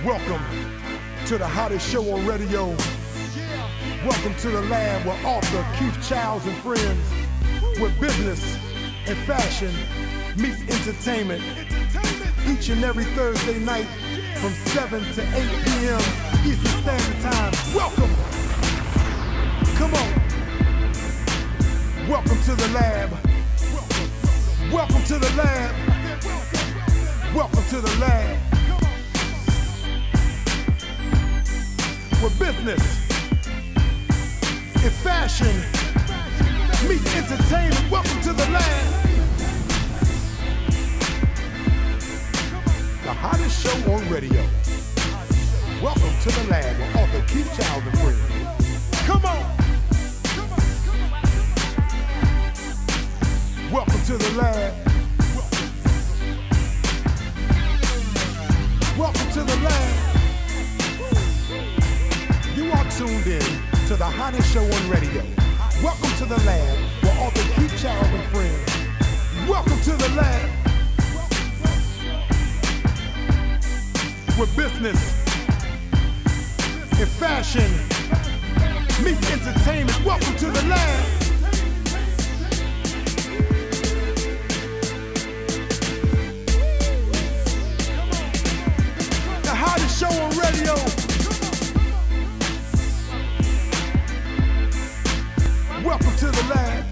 Welcome to the hottest show on radio. Welcome to the lab where author Keith Childs and friends, where business and fashion meets entertainment. Each and every Thursday night from 7 to 8 p.m. Eastern Standard Time. Welcome. Come on. Welcome to the lab. Welcome to the lab. Welcome to the lab. Where business and fashion meet entertainment. Welcome to the lab. The hottest show on radio. Welcome to the lab with author Keith Childs and friends. Come on. Welcome to the lab. Welcome to the lab. You are tuned in to the hottest show on radio. Welcome to the lab with author Keith Childs and friends. Welcome to the lab. Where business and fashion meet entertainment. Welcome to the lab. The hottest show on radio. Welcome to the lab.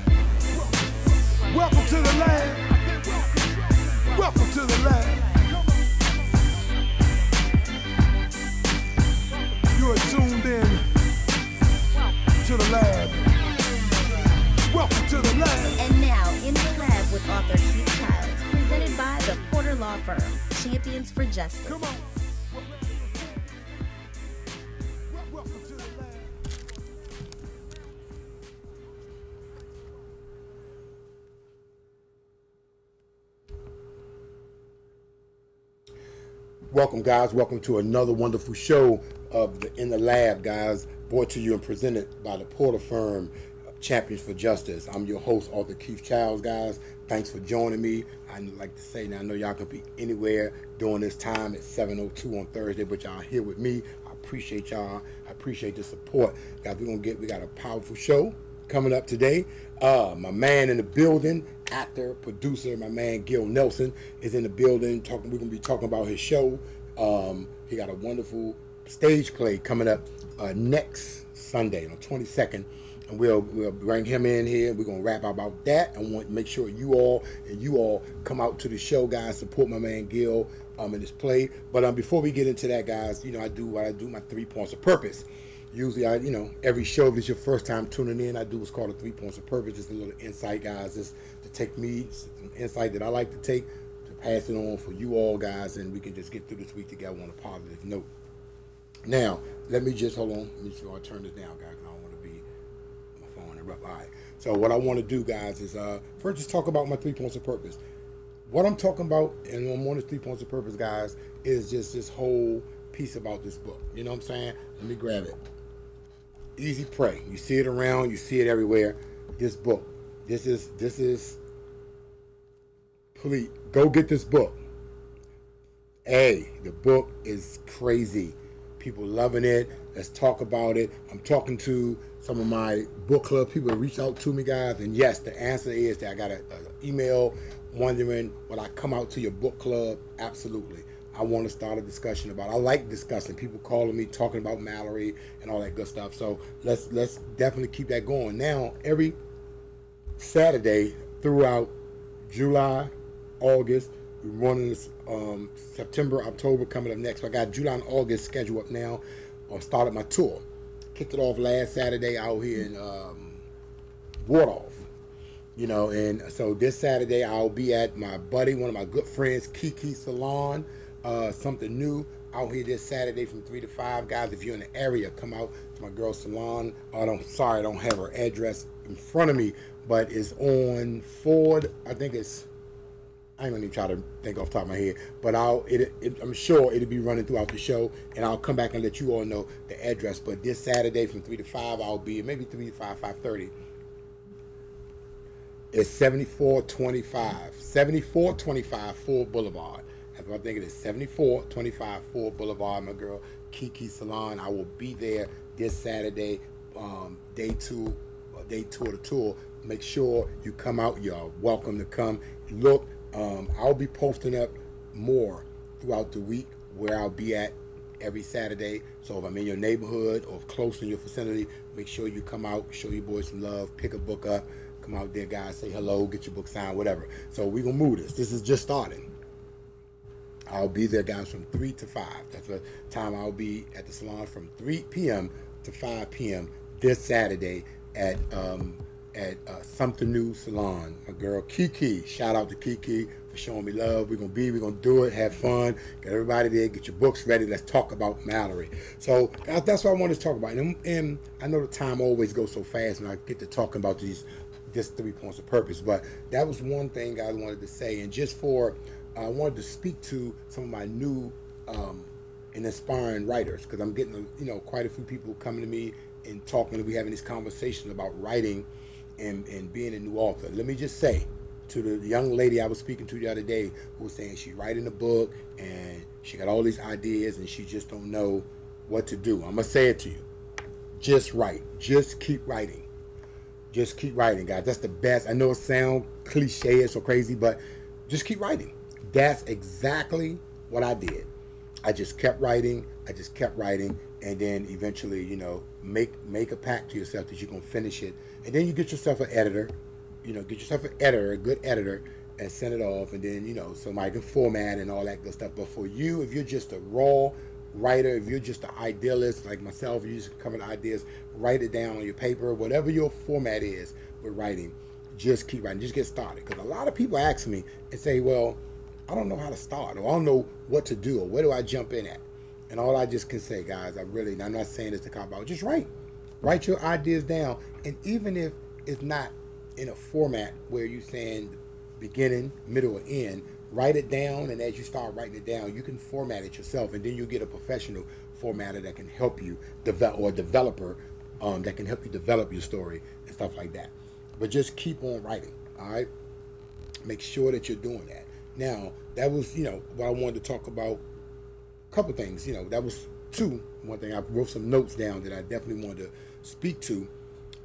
Welcome to the lab. Welcome to the lab. You are tuned in to the lab. Welcome to the lab. And now, in the lab with author Keith Childs, presented by the Porter Law Firm, Champions for Justice. Come on. Welcome to the lab. Welcome, guys. Welcome to another wonderful show of the In the Lab, guys, brought to you and presented by the Porter Firm, Champions for Justice. I'm your host, author Keith Childs, guys. Thanks for joining me. I'd like to say, now I know y'all can be anywhere during this time at 7:02 on Thursday, but y'all here with me. I appreciate y'all. I appreciate the support. Guys, we got a powerful show coming up today. My man in the building, actor, producer, my man Gill Nelson is in the building. We're going to be talking about his show. He got a wonderful stage play coming up next Sunday on 22nd, and we'll bring him in here. We're going to rap about that. I want to make sure you all come out to the show, guys. Support my man Gill in his play. But before we get into that, guys, I do my 3 points of purpose. Usually, every show, if it's your first time tuning in, I do what's called a 3 points of purpose. Just a little insight, guys, just to take me, some insight that I like to take, to pass it on for you all, guys, and we can just get through this week together on a positive note. Now, let me just, hold on, let me see if I turn this down, guys, because I don't want to be, my phone interrupt. All right, so what I want to do, guys, is first just talk about my 3 points of purpose. What I'm talking about, and I'm on the 3 points of purpose, guys, is just this whole piece about this book. You know what I'm saying? Let me grab it. Easy Prey. You see it around, you see it everywhere. This book. This is please go get this book. Hey, the book is crazy. People loving it. Let's talk about it. I'm talking to some of my book club people that reach out to me, guys, and yes, the answer is that I got an email wondering will I come out to your book club. Absolutely. I want to start a discussion about it. I like discussing, people calling me, talking about Mallory and all that good stuff. So let's definitely keep that going. Now, every Saturday throughout July, August, we're running this September, October coming up next. So I got July and August scheduled up now. I started my tour. Kicked it off last Saturday out here in Wardolph. And so this Saturday I'll be at my buddy, one of my good friends, Kiki's Salon. Something new out here this Saturday from 3 to 5. Guys, if you're in the area, come out to my girl's salon. I don't have her address in front of me, but it's on Ford. I ain't gonna even try to think off the top of my head, but I'm sure it'll be running throughout the show, and I'll come back and let you all know the address. But this Saturday from 3 to 5, I'll be maybe 3 to 5, 5:30. It's 7425 Ford Boulevard. I think it is 7425 Ford Boulevard. My girl Kiki Salon. I will be there this Saturday, day two of the tour. Make sure you come out. You're welcome to come. Look, I'll be posting up more throughout the week where I'll be at every Saturday. So if I'm in your neighborhood or close in your vicinity, make sure you come out, show your boys some love, pick a book up, come out there, guys, say hello, get your book signed, whatever. So we're going to move this. This is just starting. I'll be there, guys, from 3 to 5. That's the time I'll be at the salon, from 3 p.m. to 5 p.m. this Saturday at Something New Salon. My girl Kiki, shout out to Kiki for showing me love. We're gonna do it, have fun, get everybody there, get your books ready. Let's talk about Mallory. So that's what I wanted to talk about. And I know the time always goes so fast when I get to talking about just 3 points of purpose. But that was one thing I wanted to say. And just I wanted to speak to some of my new and inspiring writers, because I'm getting quite a few people coming to me and talking. We having these conversations about writing and being a new author. Let me just say to the young lady I was speaking to the other day, who was saying she's writing a book and she got all these ideas and she just don't know what to do. I'm gonna say it to you: just write. Just keep writing. Just keep writing, guys. That's the best. I know it sounds cliche, it's so crazy, but just keep writing. That's exactly what I did. I just kept writing. And then eventually, make a pact to yourself that you're going to finish it. And then you get yourself an editor, a good editor, and send it off. And then, somebody can format and all that good stuff. But for you, if you're just a raw writer, if you're just an idealist like myself, you just come with ideas, write it down on your paper, whatever your format is with writing, just keep writing. Just get started. Because a lot of people ask me and say, well, I don't know how to start, or I don't know what to do, or where do I jump in at? And all I just can say, guys, I'm not saying this to cop out, just write your ideas down. And even if it's not in a format where you're saying beginning, middle, or end, write it down. And as you start writing it down, you can format it yourself, and then you'll get a professional formatter that can help you develop, or a developer that can help you develop your story and stuff like that. But just keep on writing, all right? Make sure that you're doing that. Now, that was, what I wanted to talk about. A couple things, that was two. One thing, I wrote some notes down that I definitely wanted to speak to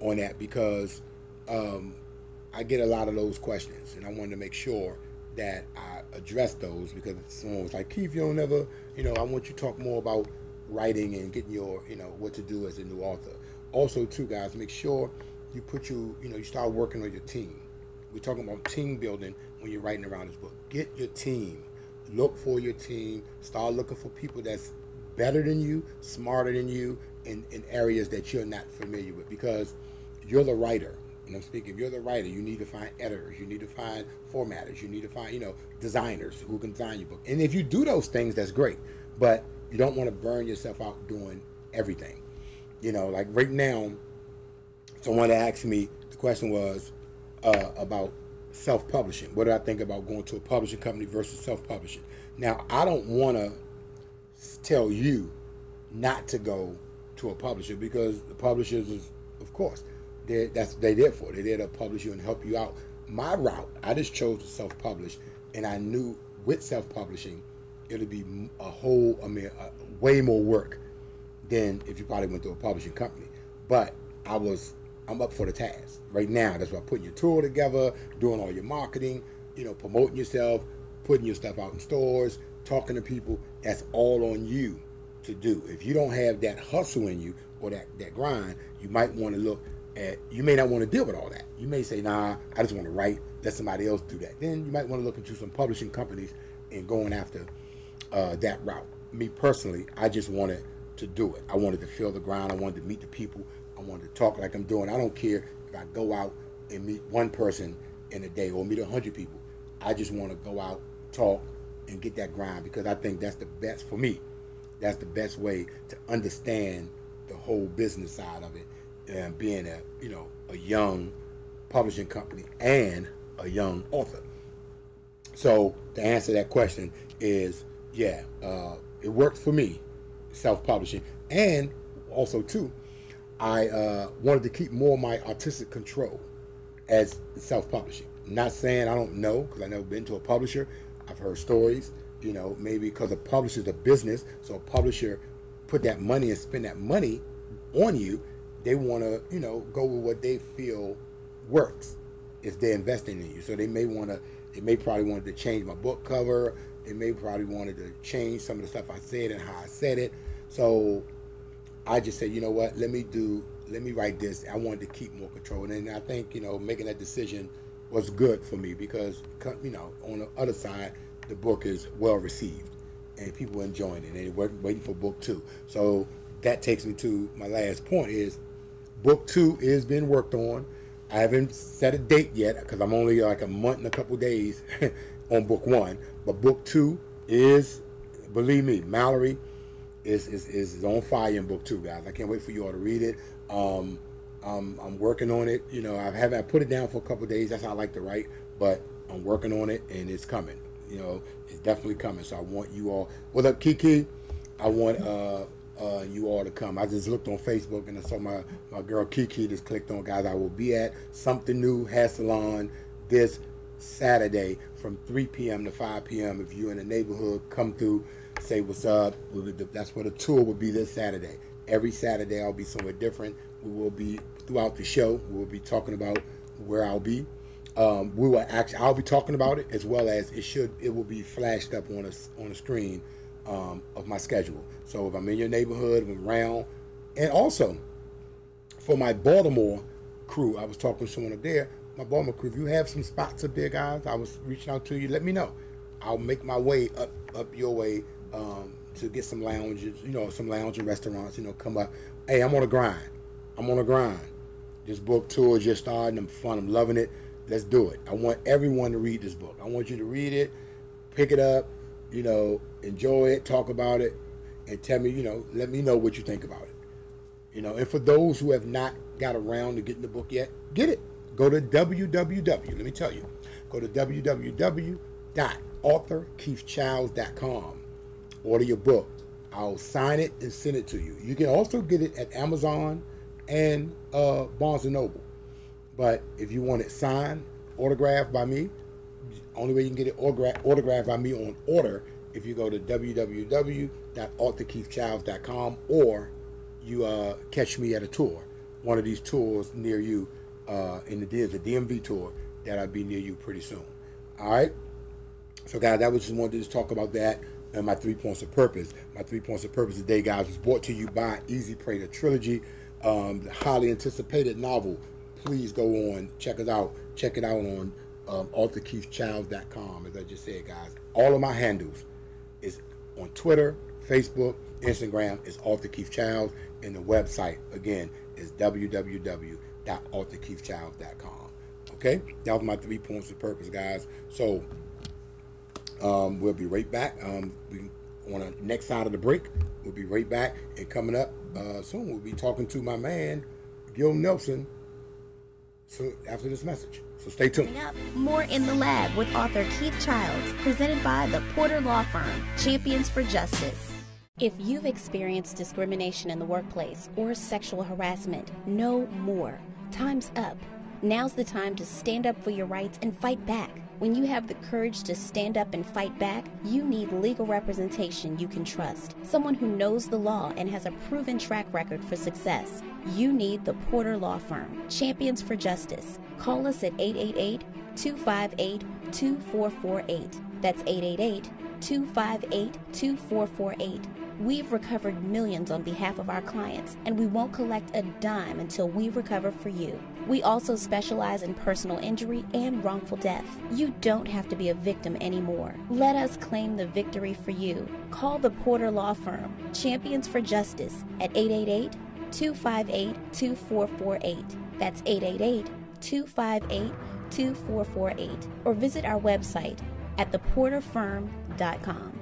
on that, because I get a lot of those questions, and I wanted to make sure that I address those, because someone was like, Keith, you don't ever, I want you to talk more about writing and getting your, what to do as a new author. Also, too, guys, make sure you put you start working on your team. We're talking about team building when you're writing around this book. Get your team. Look for your team. Start looking for people that's better than you, smarter than you, in areas that you're not familiar with, because you're the writer. And I'm speaking, if you're the writer, you need to find editors, you need to find formatters, you need to find, designers who can design your book. And if you do those things, that's great. But you don't want to burn yourself out doing everything. Like right now, someone asked me, the question was about self-publishing. What do I think about going to a publishing company versus self-publishing? Now, I don't want to tell you not to go to a publisher, because the publishers is, of course, they're there for. They're there to publish you and help you out. My route, I just chose to self-publish, and I knew with self-publishing, it'll be way more work than if you probably went to a publishing company. But I'm up for the task. Right now, that's why putting your tour together, doing all your marketing, promoting yourself, putting your stuff out in stores, talking to people, that's all on you to do. If you don't have that hustle in you, or that grind, you might want to look at, you may not want to deal with all that. You may say, nah, I just want to write, let somebody else do that. Then you might want to look into some publishing companies and going after that route. Me personally, I just wanted to do it. I wanted to feel the ground. I wanted to meet the people. I wanted to talk like I'm doing. I don't care if I go out and meet one person in a day or meet 100 people. I just want to go out, talk, and get that grind, because I think that's the best for me. That's the best way to understand the whole business side of it, and being a young publishing company and a young author. So to answer that question is, it worked for me, self-publishing, and also too, I wanted to keep more of my artistic control as self-publishing. Not saying I don't know, because I've never been to a publisher. I've heard stories. You know, maybe because a publisher's a business, so a publisher put that money and spend that money on you. They want to, you know, go with what they feel works if they're investing in you. So they may probably wanted to change my book cover. They may probably wanted to change some of the stuff I said and how I said it. So I just said, you know what, let me write this. I wanted to keep more control. And I think, you know, making that decision was good for me because, you know, on the other side, the book is well received and people enjoying it and they're waiting for book 2. So that takes me to my last point is book 2 is being worked on. I haven't set a date yet because I'm only like a month and a couple days on book 1. But book 2 is, believe me, Mallory is on fire in book 2, guys. I can't wait for you all to read it. I'm working on it. You know, I put it down for a couple days. That's how I like to write. But I'm working on it and it's coming. You know, it's definitely coming. So I want you all. What up, Kiki? I want you all to come. I just looked on Facebook and I saw my girl Kiki just clicked on. Guys, I will be at Something New Hair Salon this Saturday from 3 p.m. to 5 p.m. If you're in the neighborhood, come through, say what's up. That's where the tour will be this Saturday. Every Saturday I'll be somewhere different. We will be throughout the show. We will be talking about where I'll be. I'll be talking about it as well as it will be flashed up on a screen of my schedule. So if I'm in your neighborhood, if I'm around, and also for my Baltimore crew, I was talking to someone up there. My Baltimore crew, if you have some spots up there, guys, I was reaching out to you. Let me know. I'll make my way up your way to get some lounges, you know, some lounge and restaurants. You know, come up. Hey, I'm on a grind. This book tour is just starting. I'm fun. I'm loving it. Let's do it. I want everyone to read this book. I want you to read it, pick it up, you know, enjoy it, talk about it, and tell me, you know, let me know what you think about it. You know, and for those who have not got around to getting the book yet, get it. Go to let me tell you, go to www.authorkeithchilds.com. Order your book. I'll sign it and send it to you. You can also get it at Amazon and Barnes & Noble. But if you want it signed, autographed by me, only way you can get it autographed by me on order if you go to www.authorkeithchilds.com or you catch me at a tour, one of these tours near you in the DMV tour that'll be near you pretty soon. All right. So guys, I just wanted to talk about that and my 3 points of purpose. My 3 points of purpose today, guys, was brought to you by Easy Prey, the trilogy, the highly anticipated novel. Please go on, check it out. Check it out on authorkeithchilds.com. As I just said, guys, all of my handles is on Twitter, Facebook, Instagram is Author Keith Childs, and the website again is www.authorkeithchilds.com. Okay, that was my 3 points of purpose, guys. So we'll be right back. On the next side of the break, we'll be right back, and coming up soon, we'll be talking to my man Gill Nelson. So after this message, so stay tuned. More in the Lab with author Keith Childs, presented by the Porter Law Firm, Champions for Justice. If you've experienced discrimination in the workplace or sexual harassment, no more. Time's up. Now's the time to stand up for your rights and fight back. When you have the courage to stand up and fight back, you need legal representation you can trust. Someone who knows the law and has a proven track record for success. You need the Porter Law Firm, Champions for Justice. Call us at 888-258-2448. That's 888-258-2448. We've recovered millions on behalf of our clients, and we won't collect a dime until we recover for you. We also specialize in personal injury and wrongful death. You don't have to be a victim anymore. Let us claim the victory for you. Call the Porter Law Firm, Champions for Justice, at 888-258-2448. That's 888-258-2448. Or visit our website at theporterfirm.com.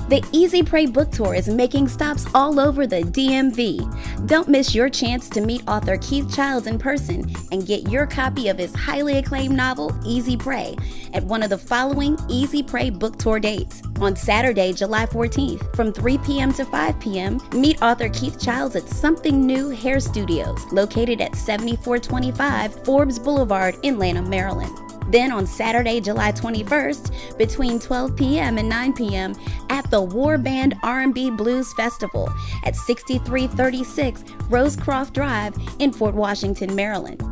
The Easy Prey Book Tour is making stops all over the DMV. Don't miss your chance to meet author Keith Childs in person and get your copy of his highly acclaimed novel, Easy Prey, at one of the following Easy Prey Book Tour dates: On Saturday, July 14th, from 3 p.m. to 5 p.m., meet author Keith Childs at Something New Hair Studios, located at 7425 Forbes Boulevard in Lanham, Maryland. Then on Saturday, July 21st, between 12 p.m. and 9 p.m. at the War Band R&B Blues Festival at 6336 Rosecroft Drive in Fort Washington, Maryland.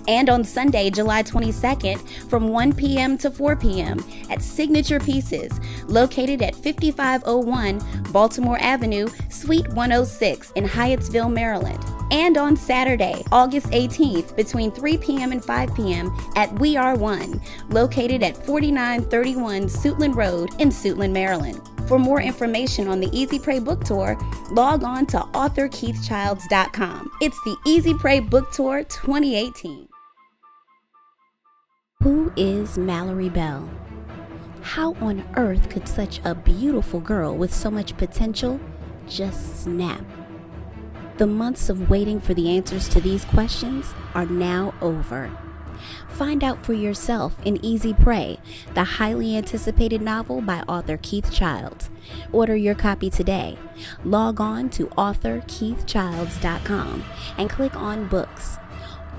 And on Sunday, July 22nd, from 1 p.m. to 4 p.m. at Signature Pieces, located at 5501 Baltimore Avenue, Suite 106 in Hyattsville, Maryland. And on Saturday, August 18th, between 3 p.m. and 5 p.m. at We Are One, located at 4931 Suitland Road in Suitland, Maryland. For more information on the Easy Pray Book Tour, log on to authorkeithchilds.com. It's the Easy Pray Book Tour 2018. Who is Mallory Bell? How on earth could such a beautiful girl with so much potential just snap? The months of waiting for the answers to these questions are now over. Find out for yourself in Easy Prey, the highly anticipated novel by author Keith Childs. Order your copy today. Log on to authorkeithchilds.com and click on Books.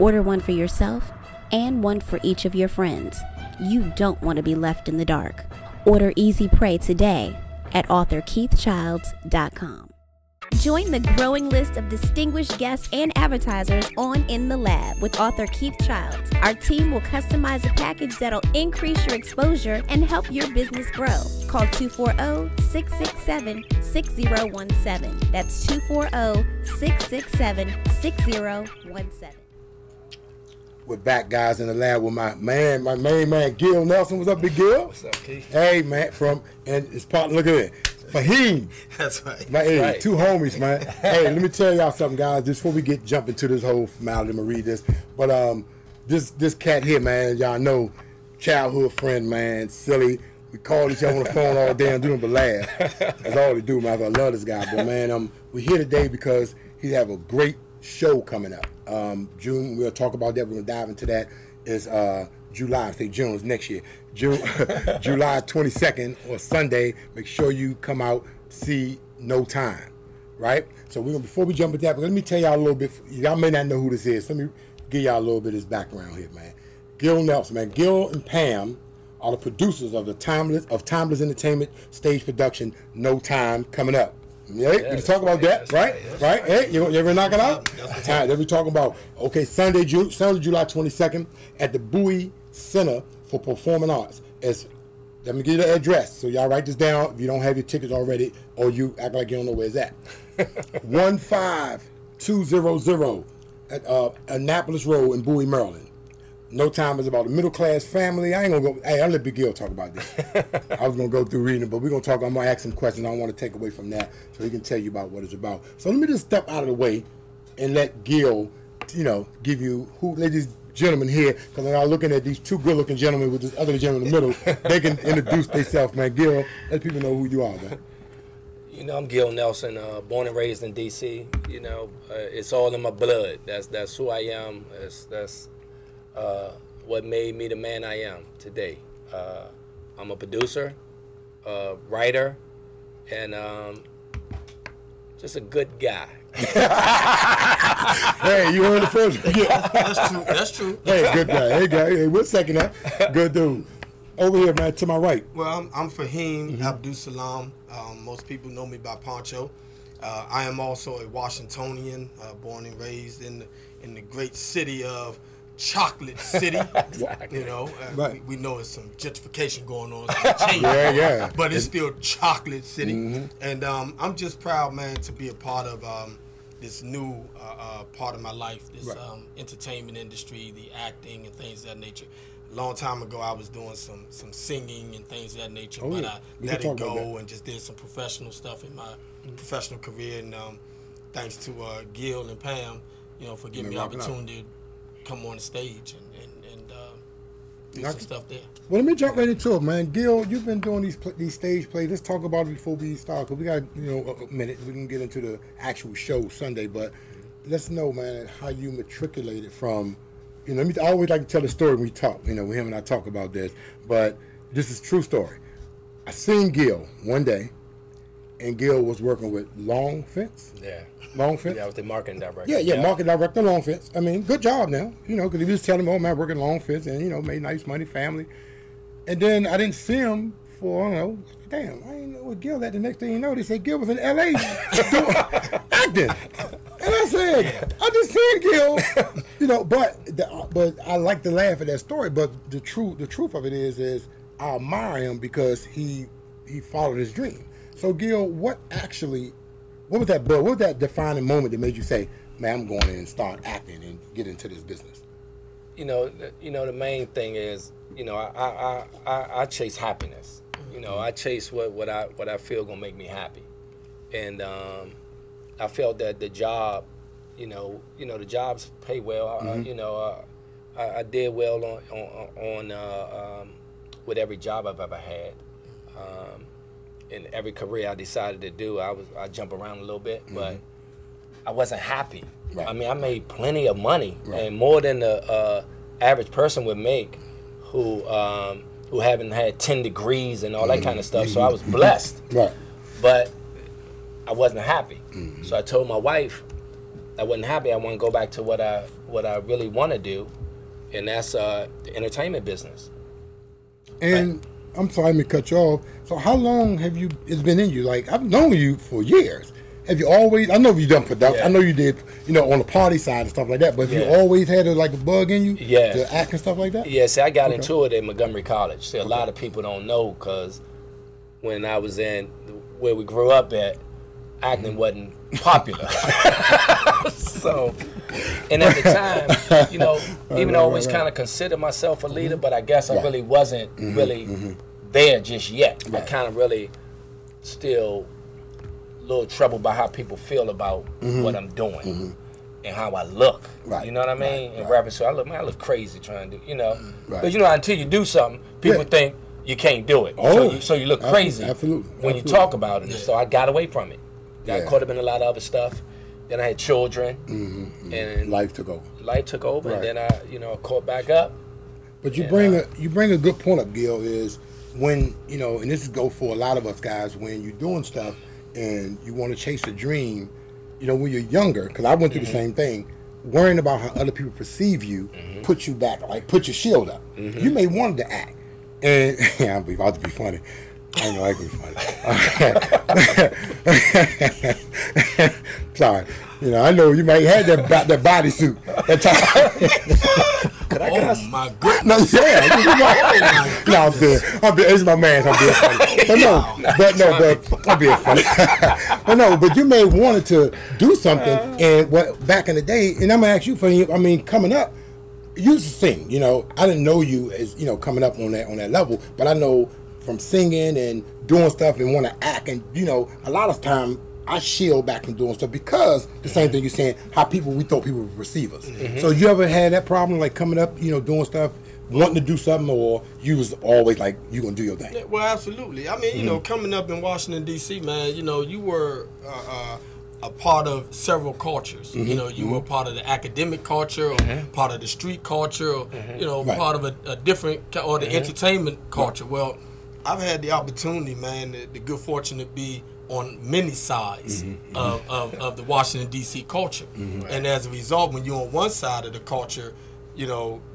Order one for yourself and one for each of your friends. You don't want to be left in the dark. Order Easy Prey today at authorkeithchilds.com. Join the growing list of distinguished guests and advertisers on In the Lab with author Keith Childs. Our team will customize a package that'll increase your exposure and help your business grow. Call 240-667-6017. That's 240-667-6017. We're back, guys, in the lab with my main man, Gill Nelson. What's up, Big Gill? What's up, Keith? Hey, man, and his partner, look at it. Fahim. That's right. Hey, right. Two homies, man. Hey, let me tell y'all something, guys, just before we jump into this whole formality, I'm going to read this. But this cat here, man, y'all know, childhood friend, man, silly. We call each other on the phone all day and do nothing but laugh. That's all we do, man. I love this guy. But, man, we're here today because he have a great show coming up. June, we'll talk about that. We're going to dive into that. It's July, I think June is next year. July 22nd or Sunday. Make sure you come out, see No Time, right? So before we jump into that, but let me tell y'all a little bit. Y'all may not know who this is. Let me give y'all a little bit of his background here, man. Gill Nelson, man. Gill and Pam are the producers of Timeless Entertainment stage production No Time coming up. Yeah, we can talk about that, right? Right? Hey, you ever knock it out? Time. Then we talking about Sunday, July 22nd at the Bowie Center for Performing Arts. Let me give you the address so y'all write this down if you don't have your tickets already or you act like you don't know where it's at. 15200 at Annapolis Road in Bowie, Maryland. No Time is about a middle-class family. I ain't going to go. Hey, I'll let Big Gill talk about this. I was going to go through reading it, but we're going to talk. I'm going to ask him questions. I don't want to take away from that so he can tell you about what it's about. So let me just step out of the way and let Gill, give you ladies and gentlemen here, because I'm looking at these two good-looking gentlemen with this other gentleman in the middle. They can introduce themselves, man. Gill, let people know who you are, man. I'm Gill Nelson, born and raised in D.C. It's all in my blood. That's who I am. That's what made me the man I am today. I'm a producer, writer, and just a good guy. Hey, you heard the first one. That's true. Hey, good guy. Hey, guy. Hey, we'll second that. Good dude. Over here, man, to my right. Well, I'm Fahim Abdul Salam. Most people know me by Poncho. I am also a Washingtonian, born and raised in the great city of Chocolate City. Exactly. Right. We know there's some gentrification going on. Yeah. But it's still Chocolate City. Mm-hmm. And I'm just proud, man, to be a part of this new part of my life, this entertainment industry, the acting and things of that nature. A long time ago, I was doing some singing and things of that nature, but I let it go and just did some professional stuff in my professional career. And thanks to Gill and Pam, for giving me the opportunity to come on the stage and do some stuff there. Well, let me jump right into it, man. Gill, you've been doing these stage plays. Let's talk about it before we start, because we got a minute. We can get into the actual show Sunday, but let's know, man, how you matriculated from. I always like to tell the story when we talk. With him and I talk about this, but this is a true story. I seen Gill one day, and Gill was working with Long Fence. Yeah. Long Fence? Yeah, I was the marketing director. Yeah, marketing director, Long Fence. I mean, good job now, because he was telling me, oh, man, working Long Fence and, made nice money, family. And then I didn't see him for, I don't know, damn, I didn't know what Gill at. The next thing you know, they said Gill was in L.A. doing acting. And I said, I just seen Gill, but I like to laugh at that story. But the truth of it is I admire him because he followed his dream. So Gill, what was that defining moment that made you say, man, I'm going in and start acting and get into this business? The main thing is, I chase happiness. I chase what I feel gonna make me happy, and I felt that the job, the jobs pay well. I did well on with every job I've ever had. In every career I decided to do, I jump around a little bit, but I wasn't happy. Right. I mean, I made plenty of money, and more than the average person would make, who haven't had 10 degrees and all that kind of stuff. So I was blessed, right? But I wasn't happy. So I told my wife I wasn't happy. I want to go back to what I really want to do, and that's the entertainment business. And I'm sorry to cut you off. So how long it's been in you? Like, I've known you for years. Have you always, I know you've done production. Yeah. I know you did, on the party side and stuff like that, but have you always had a bug in you to act and stuff like that? Yeah, see, I got into it at Montgomery College. See, a lot of people don't know because when I was in where we grew up at, acting wasn't popular. So, and at the time, even though I always kind of considered myself a leader, but I guess I really wasn't really there just yet. I kind of really still a little troubled by how people feel about what I'm doing and how I look. Right. You know what I mean? And rapping, so I look crazy trying to, But until you do something, people think you can't do it. Oh, so you look crazy when you talk about it. Yeah. So I got away from it. Got caught up in a lot of other stuff. Then I had children, and life took over. And then I, caught back up. But you bring a good point up, Gill. Is when and this is go for a lot of us guys when you're doing stuff and you want to chase a dream. When you're younger, because I went through the same thing. Worrying about how other people perceive you puts you back, like put your shield up. You may want to act, and I'm about to be funny. I know I can be funny. Sorry. I know you might have that bodysuit. Oh my goodness! No, I'm saying. It's my man. I'm being funny. But I'm being funny. But you may wanted to do something, and back in the day, and I'm gonna ask you for. I mean, coming up, you used to sing. I didn't know you as coming up on that level, but I know from singing and doing stuff and want to act, and a lot of time I shield back from doing stuff because the same thing you're saying, how we thought people would receive us. So you ever had that problem, like coming up, doing stuff, wanting to do something, or you was always like, you gonna do your thing? Yeah, well, absolutely. I mean, coming up in Washington, D.C., man, you were a part of several cultures. You were part of the academic culture, or part of the street culture, or, part of a different, or the entertainment culture. Well, I've had the opportunity, man, the good fortune to be on many sides of the Washington, D.C. culture. And as a result, when you're on one side of the culture,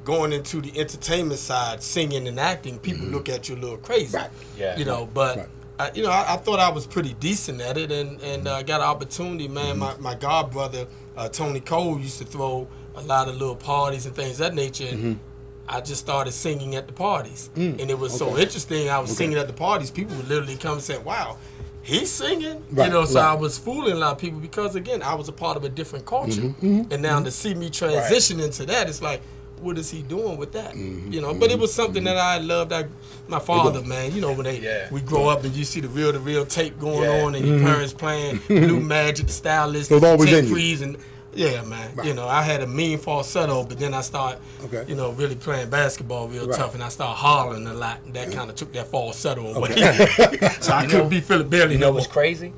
going into the entertainment side, singing and acting, people look at you a little crazy. Right. Yeah. But I thought I was pretty decent at it, and I got an opportunity, man. My god brother, Tony Cole, used to throw a lot of little parties and things of that nature, and I just started singing at the parties. And it was so interesting. I was singing at the parties. People would literally come and say, wow, he's singing. So I was fooling a lot of people because, again, I was a part of a different culture. And now to see me transition into that, it's like, what is he doing with that? But it was something that I loved. My father, man, when we grow up and you see the real tape going on and your parents playing Blue Magic, the Stylist, so the Tech Freeze, and yeah, man. I had a mean falsetto, but then I started, really playing basketball real tough, and I started hollering a lot, and that kind of took that falsetto away. So I couldn't be Philip Bailey. You know what's crazy?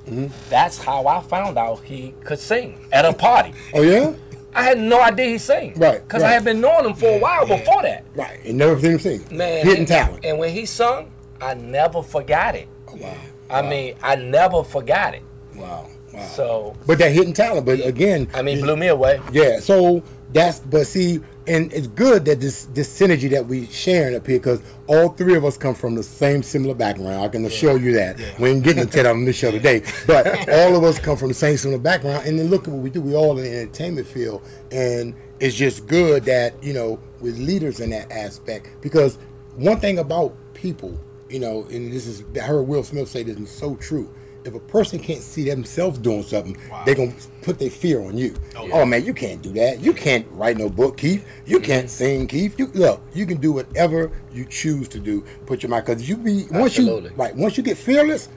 That's how I found out he could sing at a party. Oh yeah? I had no idea he sang. Right. Because I had been knowing him for a while before that. Right. And never seen him sing. Man, hidden talent. And when he sung, I never forgot it. Oh, wow. I mean, I never forgot it. Wow. Wow. So, but that hidden talent. But again, I mean, blew me away. Yeah. So but see, and it's good that this synergy that we sharing up here, because all three of us come from the same similar background. I can assure you that. Yeah. We ain't getting into that on this show today, but all of us come from the same similar background. And then look at what we do. We all in the entertainment field, and it's just good that we're leaders in that aspect. Because one thing about people, and this is, I heard Will Smith say this, and it's so true. If a person can't see themselves doing something, they're going to put their fear on you. Oh, man, you can't do that. You can't write no book, Keith. You can't sing, Keith. Look, you can do whatever you choose to do. Put your mind, because once you get fearless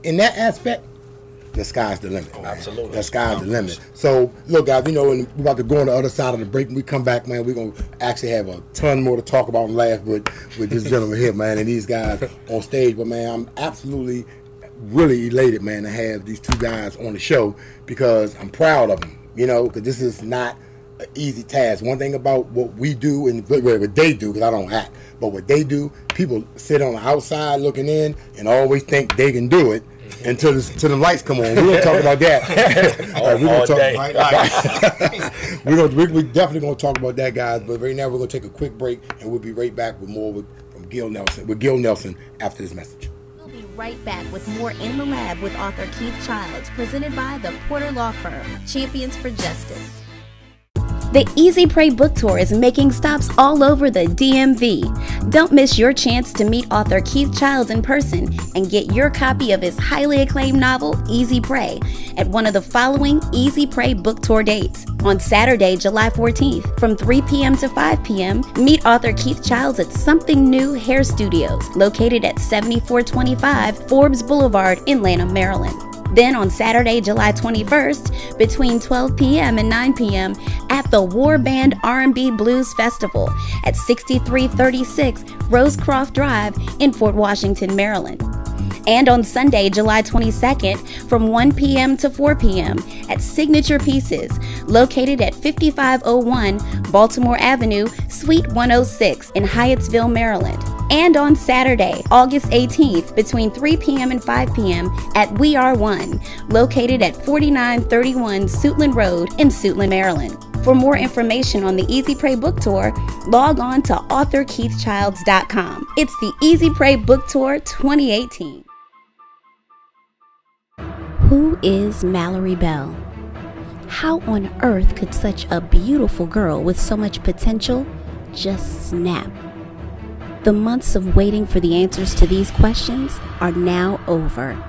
in that aspect, the sky's the limit. Man. Absolutely. The sky's the limit. So, look, guys, and we're about to go on the other side of the break. When we come back, man, we're going to actually have a ton more to talk about and laugh with this gentleman here, man, and these guys on stage. But, man, I'm absolutely really elated, man, to have these two guys on the show, because I'm proud of them, because this is not an easy task. One thing about what we do and what they do, because I don't act, but what they do, people sit on the outside looking in and always think they can do it until the lights come on. We're going to talk about that. We're definitely going to talk about that, guys, but right now we're going to take a quick break, and we'll be right back with more from Gill Nelson after this message. Right back with more In the Lab with author Keith Childs, presented by the Porter Law Firm, Champions for Justice. The Easy Pray Book Tour is making stops all over the DMV. Don't miss your chance to meet author Keith Childs in person and get your copy of his highly acclaimed novel, Easy Pray, at one of the following Easy Pray Book Tour dates. On Saturday, July 14th, from 3 p.m. to 5 p.m., meet author Keith Childs at Something New Hair Studios, located at 7425 Forbes Boulevard in Lanham, Maryland. Then on Saturday, July 21st, between 12 p.m. and 9 p.m. at the War Band R&B Blues Festival at 6336 Rosecroft Drive in Fort Washington, Maryland. And on Sunday, July 22nd, from 1 p.m. to 4 p.m. at Signature Pieces, located at 5501 Baltimore Avenue, Suite 106 in Hyattsville, Maryland. And on Saturday, August 18th, between 3 p.m. and 5 p.m. at We Are One, located at 4931 Suitland Road in Suitland, Maryland. For more information on the Easy Pray Book Tour, log on to authorkeithchilds.com. It's the Easy Pray Book Tour 2018. Who is Mallory Bell? How on earth could such a beautiful girl with so much potential just snap? The months of waiting for the answers to these questions are now over.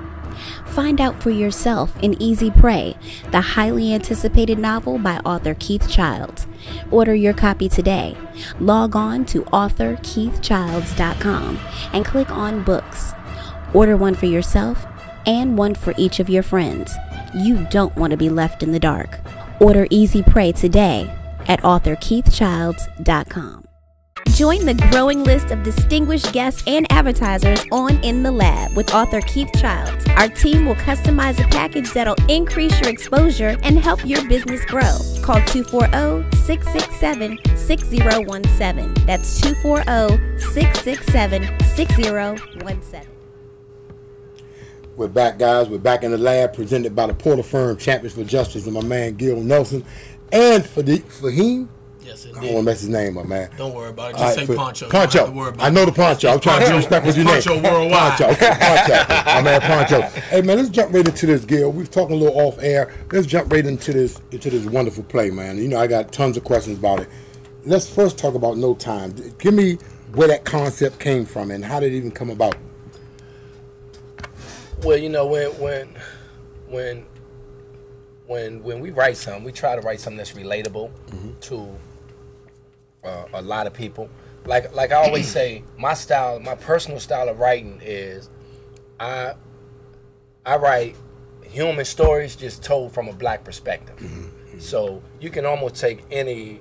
Find out for yourself in Easy Pray, the highly anticipated novel by author Keith Childs. Order your copy today. Log on to authorkeithchilds.com and click on Books. Order one for yourself and one for each of your friends. You don't want to be left in the dark. Order Easy Pray today at authorkeithchilds.com. Join the growing list of distinguished guests and advertisers on In the Lab with author Keith Childs. Our team will customize a package that'll increase your exposure and help your business grow. Call 240-667-6017. That's 240-667-6017. We're back, guys. We're back in the lab, presented by the Porter Firm, Champions for Justice, and my man Gill Nelson. And Fahim. Yes, I don't want to mess his name up, man. Don't worry about it. Just say Poncho. Poncho. I know the Poncho. I'm trying to be respectful with your name. Poncho worldwide. Poncho. Okay, Poncho. My man Poncho. Hey, man, let's jump right into this, Gill. We've talking a little off air. Let's jump right into this wonderful play, man. I got tons of questions about it. Let's first talk about No Time. Give me where that concept came from and how did it even come about. Well, when we write something, we try to write something that's relatable to a lot of people. Like I always say, my personal style of writing is I write human stories just told from a black perspective. So you can almost take any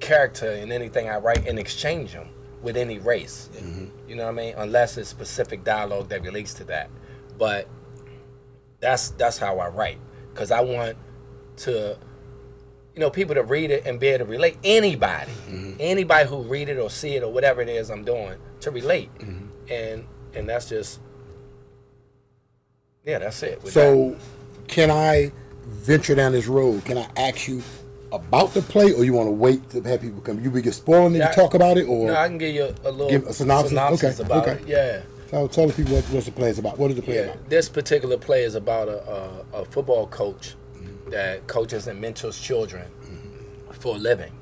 character in anything I write and exchange them with any race. You know what I mean? Unless it's specific dialogue that relates to that. But that's how I write, because I want to, people to read it and be able to relate. Anybody who read it or see it or whatever it is I'm doing, to relate. And and that's just, yeah, that's it. With So, can I venture down this road? Can I ask you about the play, or you want to wait to have people come? You be just spoiling it to talk about it, or no, I can give you a little give a synopsis about okay. it. Yeah. So tell the people what the play is about. What is the play about? This particular play is about a football coach that coaches and mentors children for a living,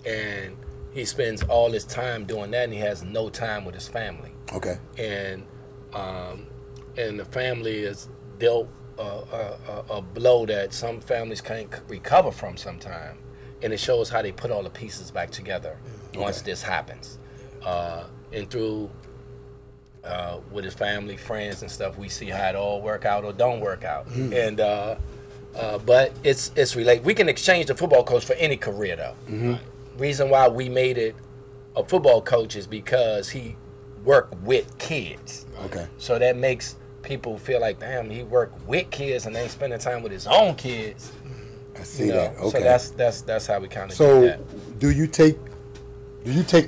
and he spends all his time doing that, and he has no time with his family. Okay. And the family is dealt a blow that some families can't recover from sometime, and it shows how they put all the pieces back together once this happens, and through with his family, friends, and stuff, we see how it all work out or don't work out. And but it's related. We can exchange the football coach for any career, though. Reason why we made it a football coach is because he worked with kids. Okay. So that makes people feel like, damn, he worked with kids and ain't spending time with his own kids. I see that. Okay. So that's how we kind of do So that. do you take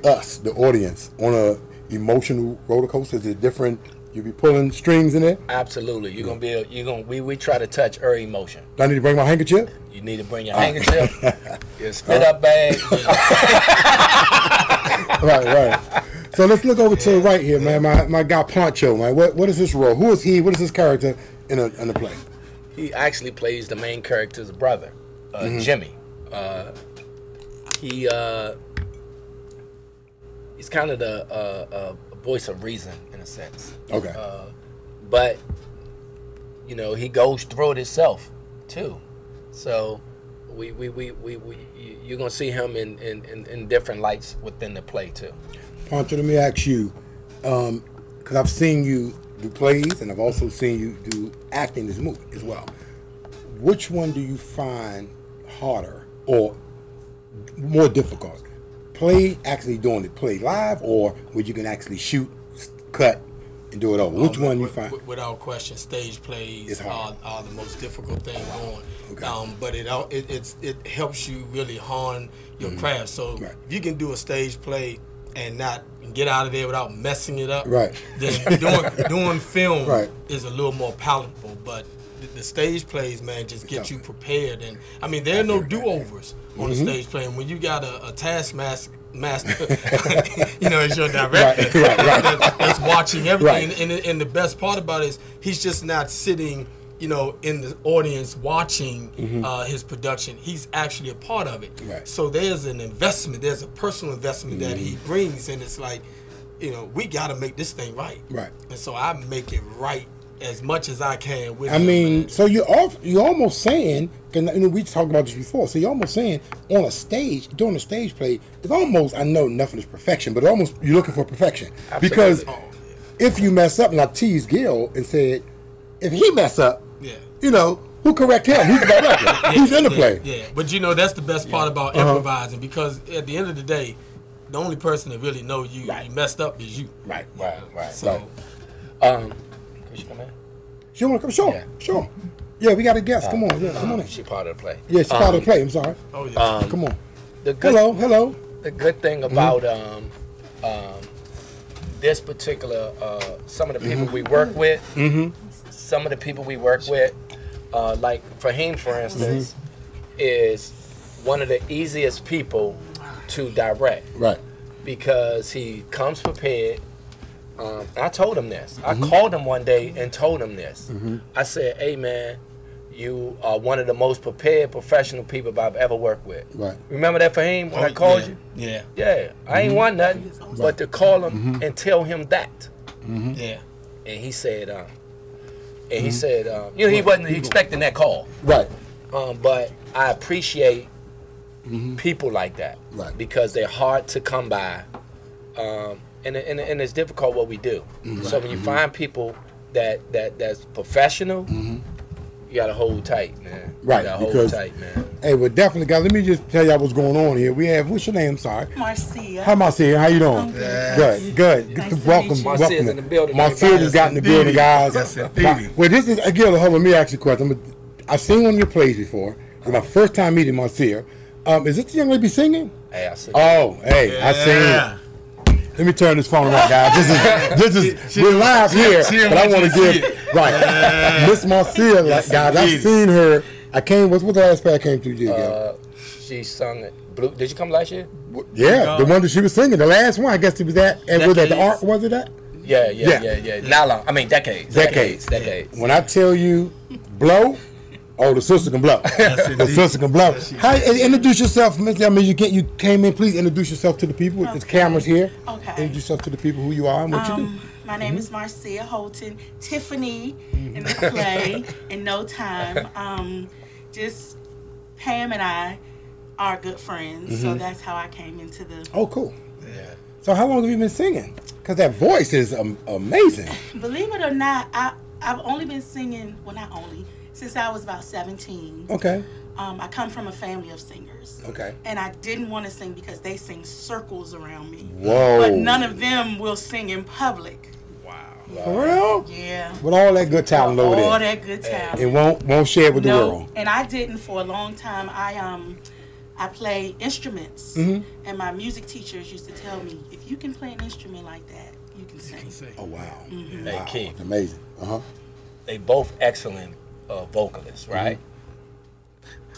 us, the audience, on a emotional roller coaster? Is it different? You be pulling strings in it? Absolutely. We try to touch every emotion. Do I need to bring my handkerchief? You need to bring your handkerchief, your spit up bag. Right. So let's look over to the right here, man. My guy Poncho, man. What is his role? Who is he? What is his character in the play? He actually plays the main character's brother, Jimmy. He's kind of the voice of reason in a sense. Okay. But he goes through it himself too. So you're gonna see him in different lights within the play too. Poncho, let me ask you, because I've seen you do plays and I've also seen you do acting this movie as well. Which one do you find harder or more difficult? Actually doing the play live, or where you can actually shoot, cut, and do it over? Which one you find? Without question, stage plays are the most difficult thing going. Okay. But it helps you really hone your craft. So if you can do a stage play and not get out of there without messing it up, then doing film is a little more palatable. But the stage plays, man, just get you prepared. And I mean, there are no do-overs on the stage play. And when you got a taskmaster, as your director, that's watching everything. And the best part about it is he's just not sitting, in the audience watching his production. He's actually a part of it. Right. So there's an investment. There's a personal investment that he brings, and it's like, we got to make this thing right. Right. And so I make it right as much as I can with so you're almost saying, and we talked about this before, so you're almost saying on a stage, doing a stage play, it's almost, I know nothing is perfection, but almost you're looking for perfection. Absolutely. Because if you mess up, and I teased Gill and said, if he mess up, who correct him? He's the director. He's in the play. Yeah, but that's the best part about improvising, because at the end of the day, the only person that really know you messed up is you. Right. So, Could she come in? She want to come? Sure, sure. Yeah, we got a guest. Come on, come on in. She part of the play. Yeah, she's part of the play. I'm sorry. Oh yeah. Come on. Hello. The good thing about this particular, some of the people we work with, like Fahim, for instance, is one of the easiest people to direct. Right. Because he comes prepared. I told him this. I called him one day and told him this. I said, hey, man, you are one of the most prepared professional people I've ever worked with. Right. Remember that, Fahim, when I called you? Yeah. Yeah. I ain't want nothing but to call him and tell him that. Yeah. And he said, he wasn't expecting that call. Right. But I appreciate people like that. Right. Because they're hard to come by. And it's difficult what we do. So when you find people that's professional, you gotta hold tight, man. Right. You gotta hold tight, man. Hey, well, definitely, guys. Let me just tell y'all what's going on here. We have, what's your name? I'm sorry. Marcia. Hi, Marcia. How you doing? Good. Good. Nice to Welcome. meet you. Marcia's in the building. Marcia just got in the building, guys. Yes, indeed. Well, this is, again, hold on, let me ask you a question. I've seen one of your plays before. It's my first time meeting Marcia. Is this the young lady singing? Hey, I see. Oh, hey, I seen it. Let me turn this phone around, guys. We're live here, but I want to give Miss Marcia, guys. I've seen her. I came. What's the last play I came to you? She sung it. Blue. Did you come last year? Yeah, the one that she was singing. The last one, I guess it was that. And was that the Ark? Was it that? Yeah. Not long. I mean, decades. When I tell you, blow. Oh, the sister can blow. The sister can blow. How introduce yourself, Miss? I mean, you came in. Please introduce yourself to the people. There's cameras here. Okay. Introduce yourself to the people who you are and what you do. My name is Marcia Holton. Tiffany in the play in no time. Just Pam and I are good friends, so that's how I came into the. Oh, cool. Yeah. So how long have you been singing? Because that voice is amazing. Believe it or not, I've only been singing. Well, not only. Since I was about 17. Okay. I come from a family of singers. Okay. And I didn't want to sing because they sing circles around me. Whoa. But none of them will sing in public. Wow. For real? Yeah. With all that good talent over there. All that good talent. It won't share it with the world. And I didn't for a long time. I play instruments. And my music teachers used to tell me, if you can play an instrument like that, you can sing. Oh, wow. Hey, wow. Keith. It's amazing. They both excellent vocalists, right?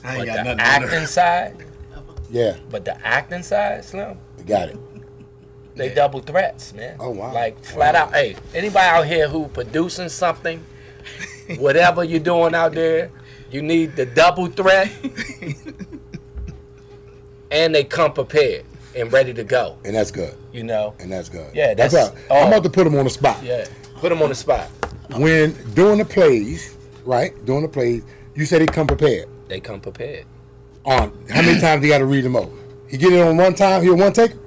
I ain't But got the nothing. acting side, Yeah. but the acting side, Slim, You got it. they double threats, man. Oh, wow. Like flat out. Hey, anybody out here who producing something, whatever you're doing out there, you need the double threat, and they come prepared and ready to go. And that's good. You know. And that's good. Yeah, that's right. I'm about to put them on the spot. Yeah, put them on the spot. When doing the plays, right? Doing the plays, you said he come prepared. They come prepared. On how many times he got to read them over? He get it on one time. He a one taker.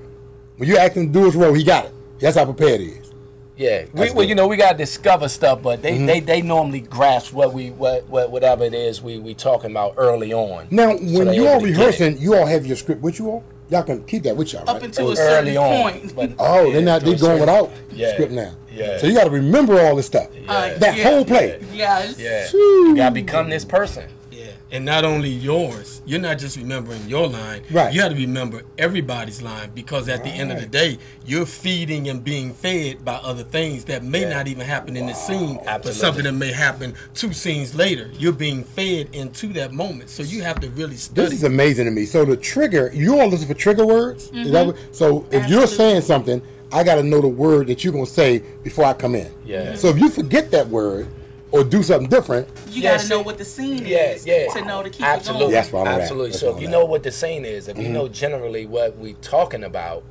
When you act him do his role, he got it. That's how prepared he is. Yeah, we gotta discover stuff, but they normally grasp whatever it is we talking about early on. Now, when you all rehearsing, it. you all have your script with you all. Y'all can keep that with y'all, right? Up until a certain point. But, oh, they're not. They going without script now. Yeah. So you got to remember all this stuff. That whole play. Yes. Yeah. You gotta become this person. Yeah. And not only yours, you're not just remembering your line. Right. You got to remember everybody's line, because at the end of the day, you're feeding and being fed by other things that may not even happen in the scene, but something that may happen 2 scenes later. You're being fed into that moment, so you have to really study. This is amazing to me. So the trigger, you all listen for trigger words. Is that what, so if you're saying something, I got to know the word that you're gonna say before I come in. Yeah. So if you forget that word or do something different, you got to know what the scene is to know to keep it going. That's why I'm Absolutely. So if you know what the scene is, if you know generally what we talking about,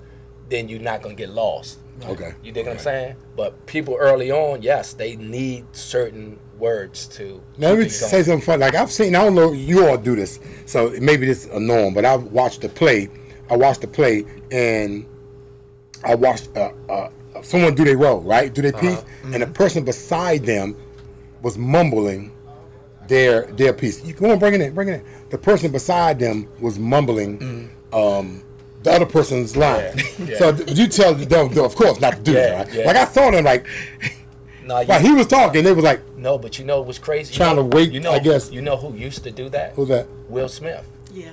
then you're not gonna get lost. Okay. You dig what I'm saying? But people early on, yes, they need certain words to. Now let me say something fun. Like I've seen, I don't know, you all do this, so maybe this is a norm, but I've watched the play. And I watched someone do their role, right? Do their piece, and the person beside them was mumbling their piece. You go on, bring it in. The person beside them was mumbling the other person's line. Yeah. So you tell them, of course, not to do that. Right? Yeah. Like I saw them, like, No, while he was talking, they was like, no, but you know what's crazy? Trying to wait, You know, I guess. You know who used to do that? who's that? Will Smith. Yeah.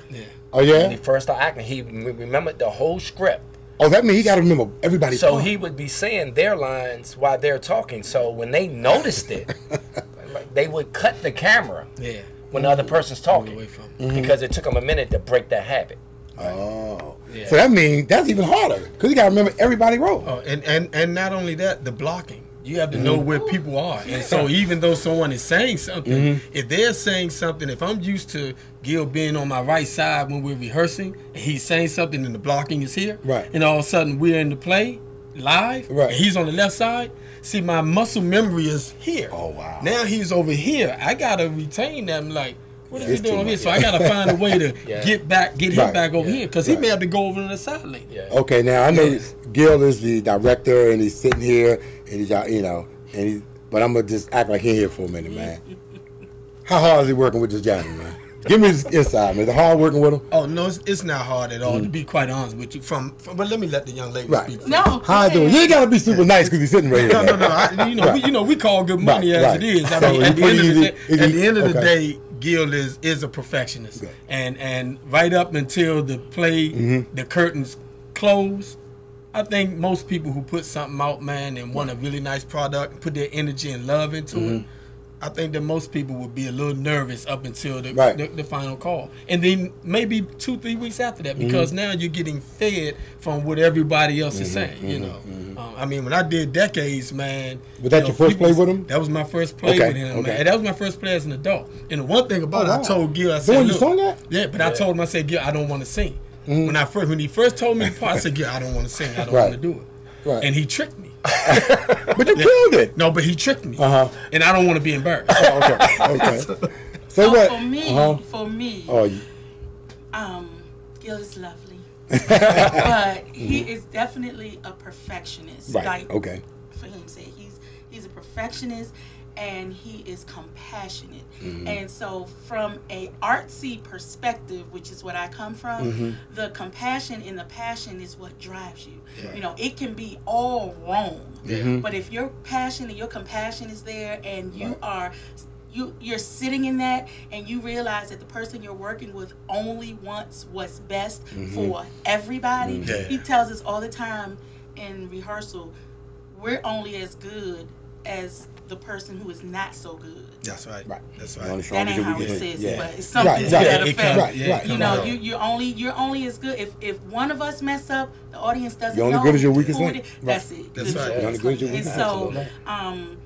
Oh yeah. When he first started acting, he remembered the whole script. Oh, that means he got to remember everybody's So part. he would be saying their lines while they're talking. So when they noticed it, like, they would cut the camera when the other person's talking, because it took them a minute to break that habit. Oh, so that means that's even harder because you got to remember everybody role. Oh, and not only that, the blocking. You have to know where people are. And so even though someone is saying something, if they're saying something, if I'm used to Gill being on my right side when we're rehearsing, and he's saying something and the blocking is here, Right. and all of a sudden we're in the play live, Right. and he's on the left side, see, my muscle memory is here. Oh, wow. Now he's over here. I got to retain them like, what is It's he doing too over here? much. So I got to find a way to get him Right. back over here, because he Right. may have to go over to the side lane. Yeah. Okay, now I know Gill is the director and he's sitting here and he's but I'm gonna just act like he's here for a minute, man. How hard is he working with this Johnny, man? Give me his inside, man. Is it hard working with him? Oh no, it's not hard at all. To be quite honest with you, but let me let the young lady Right. speak. No. How I doing? You ain't gotta be super nice because he's sitting right here. No. We call good money Right, as right. it is. I So mean, it's at the pretty end of easy. the Okay. day, Gill is a perfectionist, and right up until the play, the curtains close, I think most people who put something out, man, and want a really nice product, put their energy and love into it, I think that most people would be a little nervous up until the final call. And then maybe 2-3 weeks after that, because now you're getting fed from what everybody else is saying, you know. I mean, when I did Decades, man. Was that your first play with him? That was my first play with him, man. And that was my first play as an adult. And the one thing about it, I told Gill, I said, look, you sung that? Yeah, but I told him, I said, Gill, I don't want to sing. When he first told me the part, I said, Gill, I don't want to sing. I don't want to do it. Right. And he tricked me. But you killed it. No, but he tricked me. And I don't want to be embarrassed. Okay. So what? For me, Gill is lovely. But he is definitely a perfectionist. Right. Like, for him to say he's a perfectionist, and he is compassionate. And so from a artsy perspective, which is what I come from, the compassion and the passion is what drives you. You know, it can be all wrong, but if your passion and your compassion is there, and you are you're sitting in that, and you realize that the person you're working with only wants what's best for everybody. He tells us all the time in rehearsal, we're only as good as the person who is not so good. That's right. That's right. That ain't how he says it, but it's something to that effect. You know, you're only as good. If one of us mess up, the audience doesn't know. You're only good as your weakest link. That's it. That's right. You're only good as your weakest link. And so,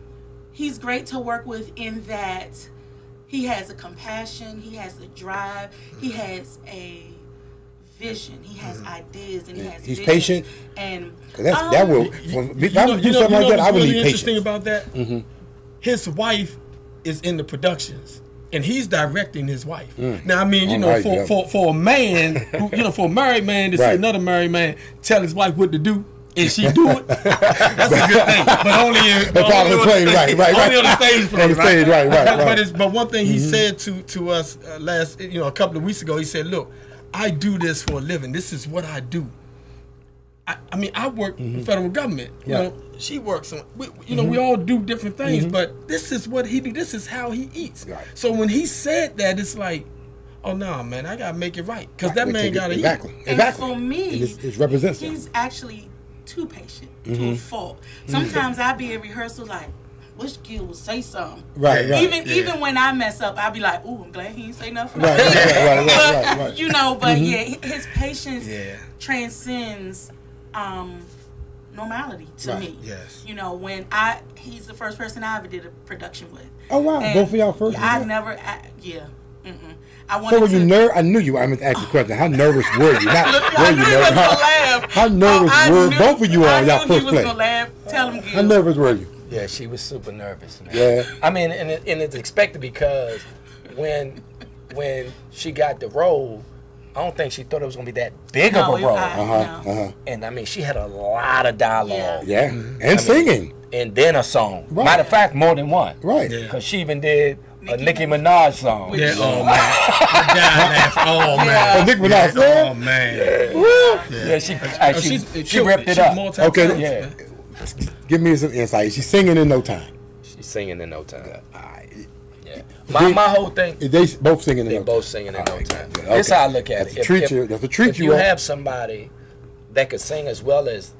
he's great to work with in that he has a compassion, he has a drive, he has a vision, he has ideas, and he has he's visions. Patient, and that will. If I would do something like that, I would need patience. Interesting about that, his wife is in the productions, and he's directing his wife. Now, I mean, you know, for a man, who, for a married man to see another married man tell his wife what to do, and she do it, that's a good thing. But only on the stage play, But one thing he said to us a couple of weeks ago, he said, "Look, I do this for a living. This is what I do. I mean, I work for the federal government. You know, she works on. We all do different things, but this is what he do. This is how he eats. Right. So when he said that, it's like, oh no, man, I gotta make it right, because that man gotta eat. And for me, it represents he's actually too patient to a fault. Sometimes I be in rehearsal like, wish Gill would say something. Right. Even when I mess up, I'll be like, ooh, I'm glad he didn't say nothing. Right. You know, but his patience transcends normality to me. Yes. You know, he's the first person I ever did a production with. Oh wow, and both of y'all first. I never. So were you nervous? I knew you. I meant to ask you a question. How nervous were you? Were you nervous? How nervous were both of you on y'all first play? Tell him, Gill. How nervous were you? Yeah, she was super nervous, man. Yeah. I mean, and it's expected, because when she got the role, I don't think she thought it was going to be that big of a role. And I mean, she had a lot of dialogue. Yeah. And singing. And then a song. Right. Matter of fact, more than one. Right. Because she even did a Nicki Minaj song. Yeah, oh man. I died laughing. Oh man. Nicki Minaj song? Oh man. Yeah, she ripped it up. Okay. Yeah. Give me some insight. She's singing in no time. She's singing in no time. Yeah. My whole thing. They both singing in no time. They both singing in no time. Okay. This is how I look at it. If you have somebody that could sing as well as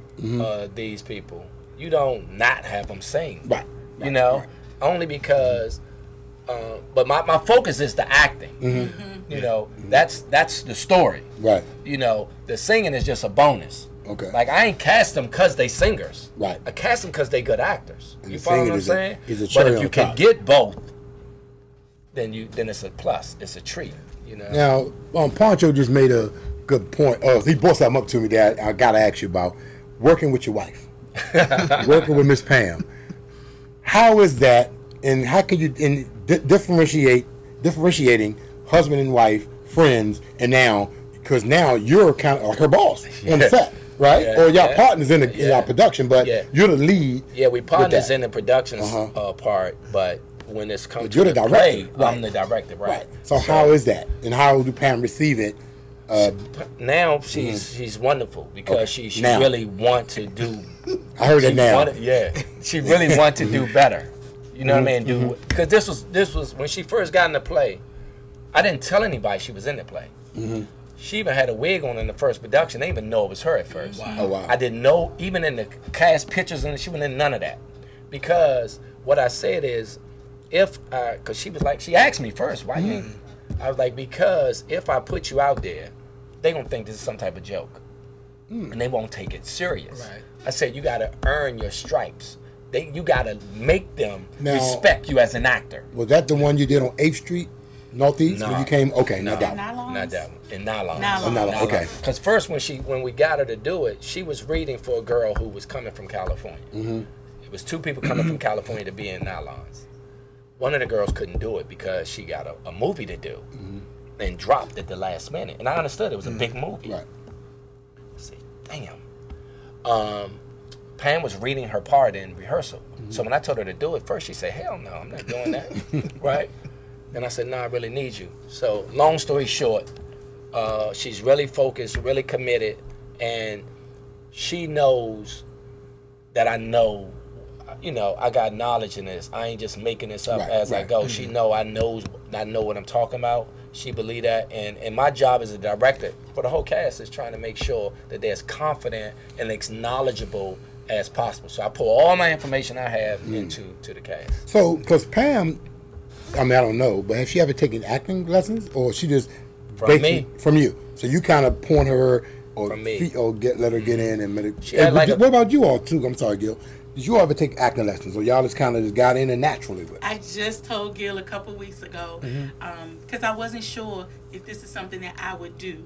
these people, you don't not have them sing. Right. You know, only because. But my focus is the acting. You know, that's the story. Right. You know, the singing is just a bonus. Okay. Like, I ain't cast them because they singers. Right. I cast them because they good actors. And you follow what I'm saying? But if you can get both, then it's a plus. It's a treat. You know. Now, Poncho just made a good point. He brought something up to me that I gotta ask you about. Working with your wife, working with Miss Pam. How is that, and how can you differentiating husband and wife, friends, and because now you're kind of like her boss on the set. Right? Yeah, or y'all partners in y'all production, but you're the lead. Yeah, we partners in the production part, but when it's come to the director, I'm the director, right? So how is that? And how do Pam receive it? Now she's wonderful, because she really want to do. I heard that now. She really want to do better. You know what I mean? Because this was when she first got in the play. I didn't tell anybody she was in the play. She even had a wig on in the first production. They didn't even know it was her at first. Wow. Oh, wow. I didn't know, even in the cast pictures, and she wasn't in none of that. Because what I said is, because she was like, she asked me first, why you ain't? I was like, because if I put you out there, they gonna think this is some type of joke. And they won't take it serious. Right. I said, you gotta earn your stripes. You gotta make them Now, respect you as an actor. Was that the one you did on 8th Street, Northeast, No. when you came? Okay, No. not that one. Nylons? Not that one. In nylons. Nylons. Oh, nylon, okay. Because first, when we got her to do it, she was reading for a girl who was coming from California. It was 2 people coming from California to be in nylons. One of the girls couldn't do it because she got a movie to do and dropped at the last minute. And I understood it was a big movie. Right. I said, damn. Pam was reading her part in rehearsal. So when I told her to do it, first she said, hell no, I'm not doing that. Right? And I said, no, I really need you. So long story short, she's really focused, really committed, and she knows that I know, I got knowledge in this. I ain't just making this up as I go. She know I know what I'm talking about. She believe that, and my job as a director for the whole cast is trying to make sure that they're as confident and as knowledgeable as possible. So I pour all my information I have into the cast. So, because Pam, I mean, I don't know, but has she ever taken acting lessons, or she just From me. From you? So you kind of point her, or From me. let her get in and She had like what about you all too? I'm sorry, Gill. Did you ever take acting lessons, or y'all just kind of just got in and naturally? With I just told Gill a couple weeks ago because I wasn't sure if this is something that I would do,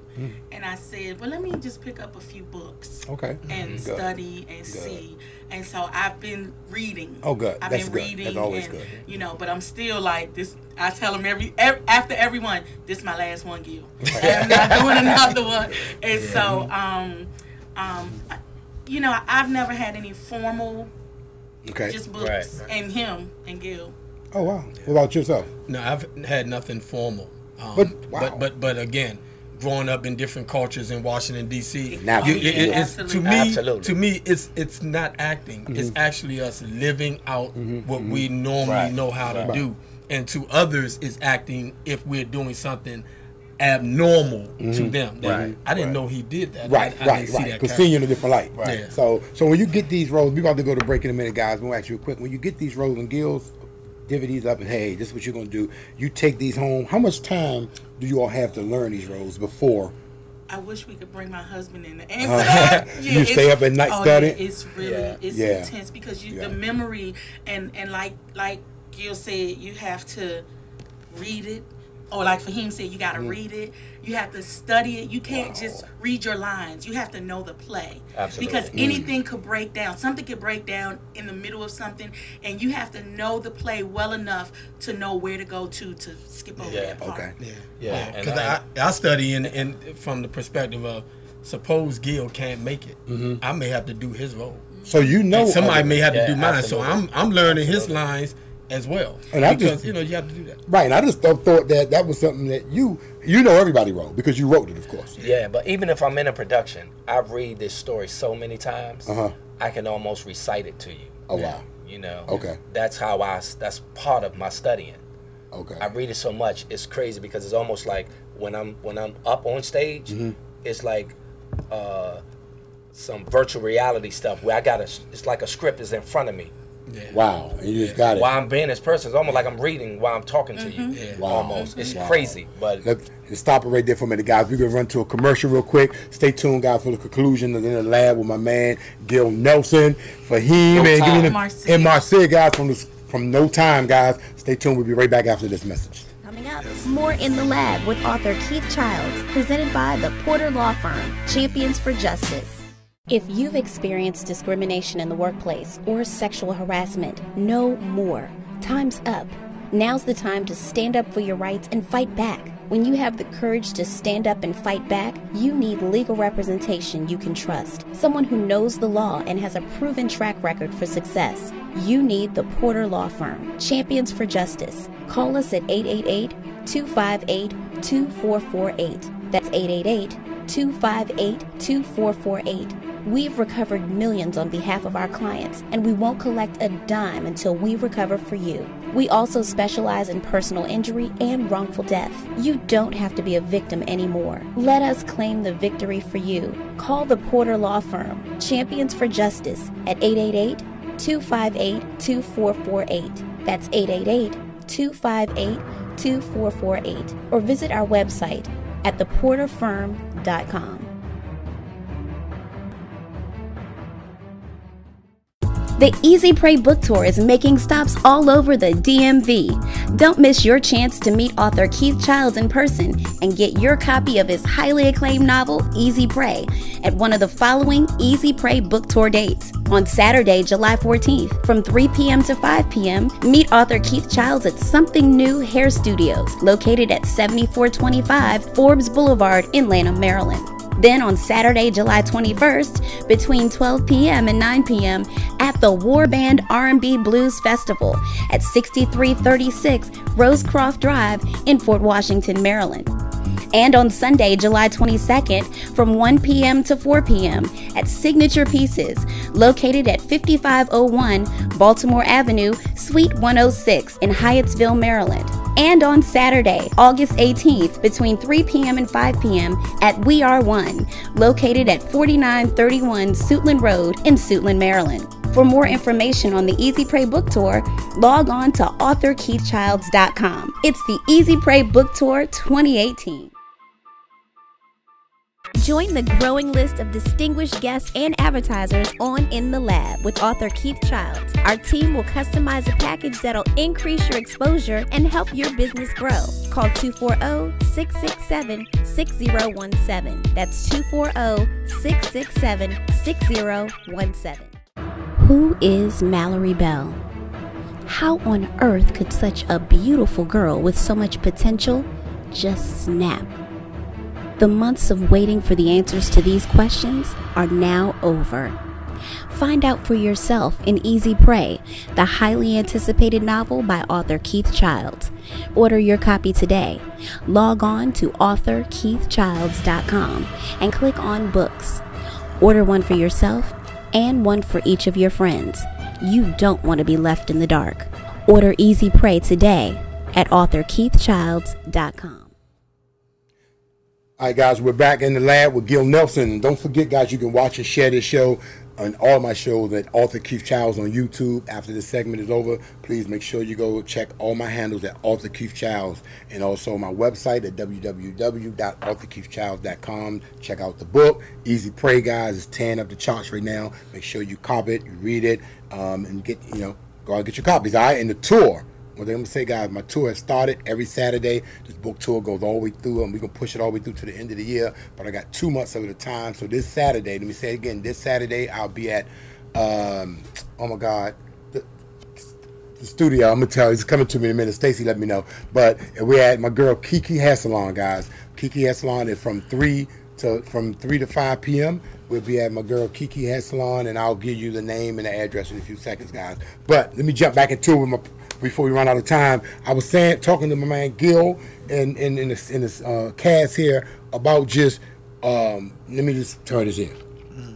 and I said, well, let me just pick up a few books, Okay. and Good. study and see. And so I've been reading. Oh, good. I've That's been good. reading, That's always and, good. but I'm still like this. I tell them after everyone, this is my last one, Gill. I'm not doing another one. And so, I've never had any formal. Okay. Just books Right. and him and Gill. Oh wow. What about yourself? No, I've had nothing formal. But Again, growing up in different cultures in Washington D.C. Now, it's Absolutely. to me, it's not acting. It's actually us living out what we normally know how to do, and to others, is acting if we're doing something abnormal to them. I didn't know he did that. I didn't see that. Because seeing you in a different light. Right. Yeah. So when you get these roles, we're about to go to break in a minute, guys. We'll ask you quick. When you get these roles and Gill's divvy these up and hey, this is what you're gonna do. You take these home. How much time do you all have to learn these roles before? I wish we could bring my husband in the answer. You stay up at night studying? Yeah, it's really it's intense because the memory and like Gill said, you have to read it. Or like Fahim said, you got to read it. You have to study it. You can't just read your lines. You have to know the play. Absolutely. Because anything could break down. Something could break down in the middle of something, and you have to know the play well enough to know where to go to skip over that part. Okay. Yeah. Because I study in from the perspective of, suppose Gill can't make it, I may have to do his role. So and somebody may have to do mine. Absolutely. So I'm learning his lines as well. And I because just, you have to do that. Right, and I just thought that was something that you know everybody wrote because you wrote it, of course. Yeah, but even if I'm in a production, I read this story so many times, I can almost recite it to you. Oh wow. Okay. That's that's part of my studying. Okay. I read it so much, it's crazy because it's almost like when I'm up on stage, it's like some virtual reality stuff where it's like a script is in front of me. Yeah. Wow, and you just got it. While I'm being this person, it's almost like I'm reading while I'm talking to you. Yeah. Wow. Almost. It's crazy, but Let's stop it right there for a minute, guys. We're going to run to a commercial real quick. Stay tuned, guys, for the conclusion of In the Lab with my man, Gill Nelson, Fahim, and Marcia, guys, from No Time, guys. Stay tuned. We'll be right back after this message. Coming up, more In the Lab with author Keith Childs, presented by the Porter Law Firm, Champions for Justice. If you've experienced discrimination in the workplace or sexual harassment, no more. Time's up. Now's the time to stand up for your rights and fight back. When you have the courage to stand up and fight back, you need legal representation you can trust. Someone who knows the law and has a proven track record for success. You need the Porter Law Firm, Champions for Justice. Call us at 888-258-2448. That's 888-258-2448. 888-258-2448. We've recovered millions on behalf of our clients, and we won't collect a dime until we recover for you. We also specialize in personal injury and wrongful death. You don't have to be a victim anymore. Let us claim the victory for you. Call the Porter Law Firm, Champions for Justice, at 888-258-2448. That's 888-258-2448. Or visit our website at theporterfirm.com. The Easy Pray Book Tour is making stops all over the DMV. Don't miss your chance to meet author Keith Childs in person and get your copy of his highly acclaimed novel, Easy Pray, at one of the following Easy Pray Book Tour dates. On Saturday, July 14th, from 3 p.m. to 5 p.m., meet author Keith Childs at Something New Hair Studios, located at 7425 Forbes Boulevard in Lanham, Maryland. Then on Saturday, July 21st, between 12 p.m. and 9 p.m. at the War Band R&B Blues Festival at 6336 Rosecroft Drive in Fort Washington, Maryland. And on Sunday, July 22nd, from 1 p.m. to 4 p.m. at Signature Pieces, located at 5501 Baltimore Avenue, Suite 106 in Hyattsville, Maryland. And on Saturday, August 18th, between 3 p.m. and 5 p.m. at We Are One, located at 4931 Suitland Road in Suitland, Maryland. For more information on the Easy Pray Book Tour, log on to authorkeithchilds.com. It's the Easy Pray Book Tour 2018. Join the growing list of distinguished guests and advertisers on In the Lab with author Keith Childs. Our team will customize a package that'll increase your exposure and help your business grow. Call 240-667-6017. That's 240-667-6017. Who is Mallory Bell? How on earth could such a beautiful girl with so much potential just snap? The months of waiting for the answers to these questions are now over. Find out for yourself in Easy Pray, the highly anticipated novel by author Keith Childs. Order your copy today. Log on to authorkeithchilds.com and click on Books. Order one for yourself and one for each of your friends. You don't want to be left in the dark. Order Easy Pray today at authorkeithchilds.com. All right, guys, we're back in the lab with Gill Nelson. And don't forget, guys, you can watch and share this show and all my shows at Author Keith Childs on YouTube. After this segment is over, please make sure you go check all my handles at Author Keith Childs and also my website at www.authorkeithchilds.com. Check out the book, Easy Pray, guys. It's tearing up the charts right now. Make sure you copy it, you read it, and get, go out and get your copies, all right? And the tour. What I'm going to say, guys, my tour has started every Saturday. This book tour goes all the way through, and we're going to push it all the way through to the end of the year. But I got 2 months of it at a time. So this Saturday, let me say it again, this Saturday I'll be at, oh my God, the studio. I'm going to tell you, it's coming to me in a minute. Stacy let me know. But we're at my girl Kiki Hair Salon, guys. Kiki Hair Salon is from 3 to 5 p.m. We'll be at my girl Kiki Hair Salon, and I'll give you the name and the address in a few seconds, guys. But let me jump back into it with my... Before we run out of time, I was talking to my man Gill in this cast here about just let me just turn this in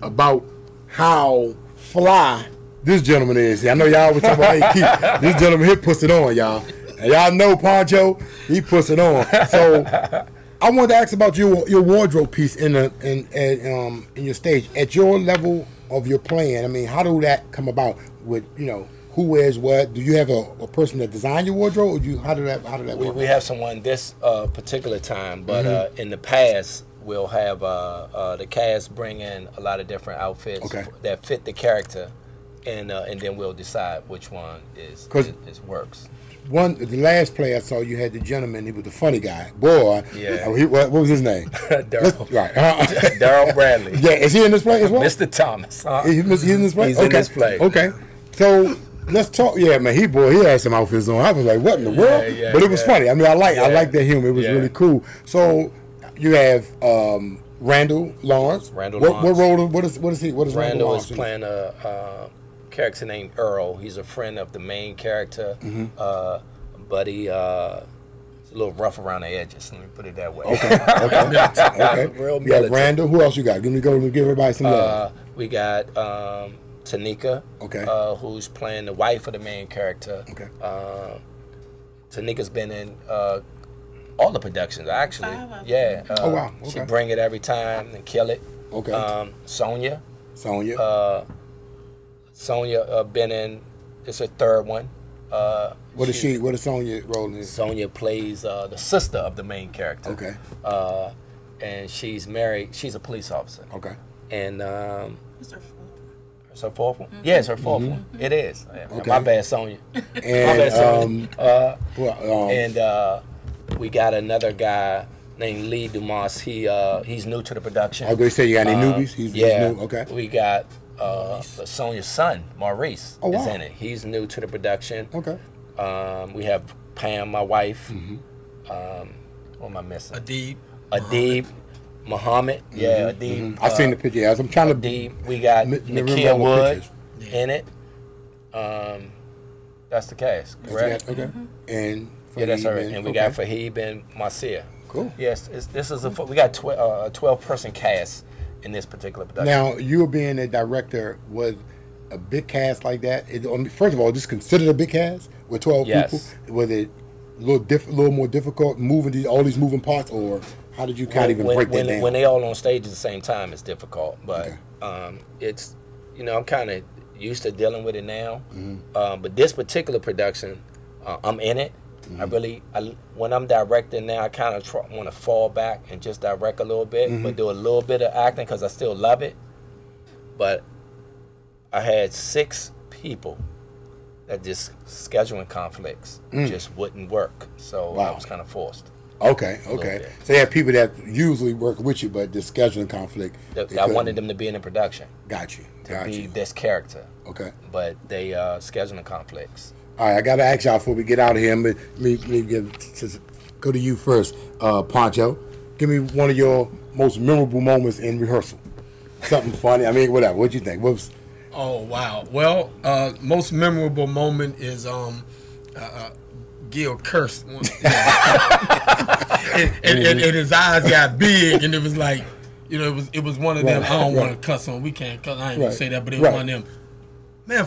about how fly this gentleman is. I know y'all always talk about hey, this gentleman here puts it on, y'all, and y'all know Poncho, he puts it on. So I wanted to ask about your wardrobe piece in your stage at your level of your playing. I mean, how do that come about with who wears what? Do you have a person that design your wardrobe, or how did that work? We have someone this particular time, but in the past we'll have the cast bring in a lot of different outfits that fit the character, and then we'll decide which one is works. The last play I saw, you had the gentleman. He was the funny guy. Boy, yeah. What was his name? Daryl. Right. Daryl Bradley. Yeah, is he in this play as well? Mr. Thomas. He's in this play. He's in this play. Okay, so. Let's talk. Yeah, man, he had some outfits on. I was like, what in the world? Yeah, but it was funny. I mean, I like that humor. It was really cool. So you have Randall Lawrence. What role? What is he? What is Randall Lawrence? Is playing a character named Earl. He's a friend of the main character, Buddy. What's a little rough around the edges. Let me put it that way. Okay. Okay. Real You got militant. Randall. Who else you got? Give everybody some love. We got Tanika, Okay. who's playing the wife of the main character. Okay. Tanika's been in all the productions, actually. 5 of them. Yeah. Oh, wow. She Okay. bring it every time and kill it. Okay. Sonia. Sonya. Sonia been in, it's her third one. What is she? What is Sonya role in? Sonia plays the sister of the main character. Okay. And she's married, she's a police officer. Okay. And What's her fault? it's her fourth one? Yeah, it's her fourth one. It is. Yeah. Okay. My bad, Sonia. And We got another guy named Lee Dumas. He's new to the production. I was gonna say, you got any newbies? He's new. Okay. We got Sonia's son, Maurice, Oh, wow. is in it. He's new to the production. Okay. We have Pam, my wife. What am I missing? Adib. Muhammad. Yeah, Adib. I've seen the picture. Yes, I'm trying to. Adib. We got remember Nakia all the Wood pictures. in it. That's the cast, correct? Okay. And Yeah, that's her. Fahim And we got Fahib and Marcia. Cool. Yes, we got a 12-person cast in this particular production. Now, you being a director, was a big cast like that? First of all, just considered a big cast with 12 Yes. people. Was it a little more difficult moving all these moving parts, or how did you kind of even break that down? When they all on stage at the same time, it's difficult. But it's, I'm kind of used to dealing with it now. But this particular production, I'm in it. When I'm directing now, I kind of want to fall back and just direct a little bit, but do a little bit of acting because I still love it. But I had 6 people that just scheduling conflicts just wouldn't work. So I was kind of forced. Okay. bit. So you have people that usually work with you, but the scheduling conflict. I wanted them to be in the production. Got you. To be this character. Okay. But they scheduling conflicts. All right, I got to ask y'all before we get out of here. Let me go to you first, Poncho. Give me one of your most memorable moments in rehearsal. Something funny. I mean, whatever. What'd you think? What was? Oh wow! Well, most memorable moment is Gill cursed, and his eyes got big, and it was like, it was one of them. I don't want to cuss on. We can't cuss. I ain't gonna say that, but it was one of them. Man,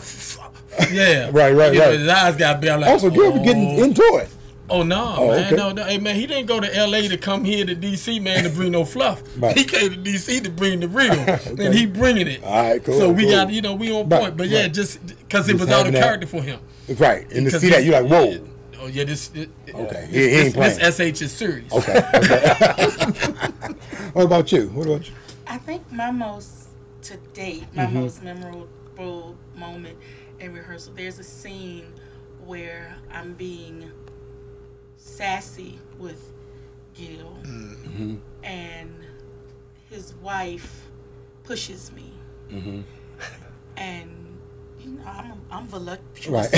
yeah. Right. His eyes got big. I'm like, Also, Gill getting into it. Oh no, man! Okay. No, hey man, he didn't go to L.A. to come here to D.C. man to bring no fluff. Right. He came to D.C. to bring the real, and he bringing it. All right, cool. So we cool. got we on point, but yeah, just because it was out of character for him. Right, and to Because see that you're like, whoa. Oh yeah, this. Okay, he ain't playing. This SH is serious. Okay. What about you? I think my most memorable moment in rehearsal, there's a scene where I'm being sassy with Gill, and his wife pushes me, and I'm voluptuous,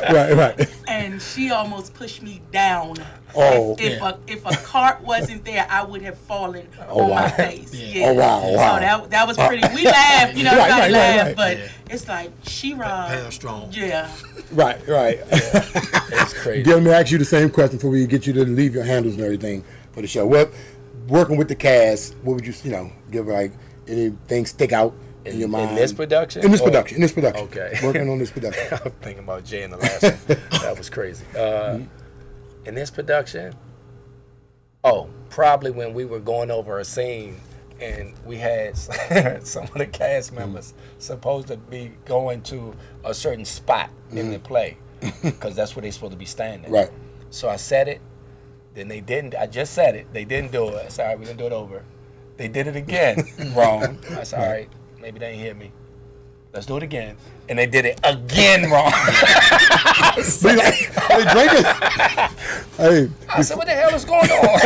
Right. and she almost pushed me down. Oh, if a cart wasn't there, I would have fallen on my face. Oh wow. So that was pretty. We laughed, everybody laughed, but Yeah. it's like She-Ra. Pam Strong. Yeah. Right. It's crazy. Gil, let me ask you the same question before we get you to leave your handles and everything for the show. Working with the cast, what would you give, like, anything stick out in your mind? In this production? In this production. Okay. Working on this production. I was thinking about Jay in the last one. That was crazy. In this production, probably when we were going over a scene and we had some of the cast members supposed to be going to a certain spot in the play because that's where they're supposed to be standing. Right. So I said it, then they didn't. I just said it. They didn't do it. I said, all right, we're going to do it over. They did it again wrong. I said, all right, maybe they didn't hear me. Let's do it again. And they did it again wrong. Hey, I said, what the hell is going on?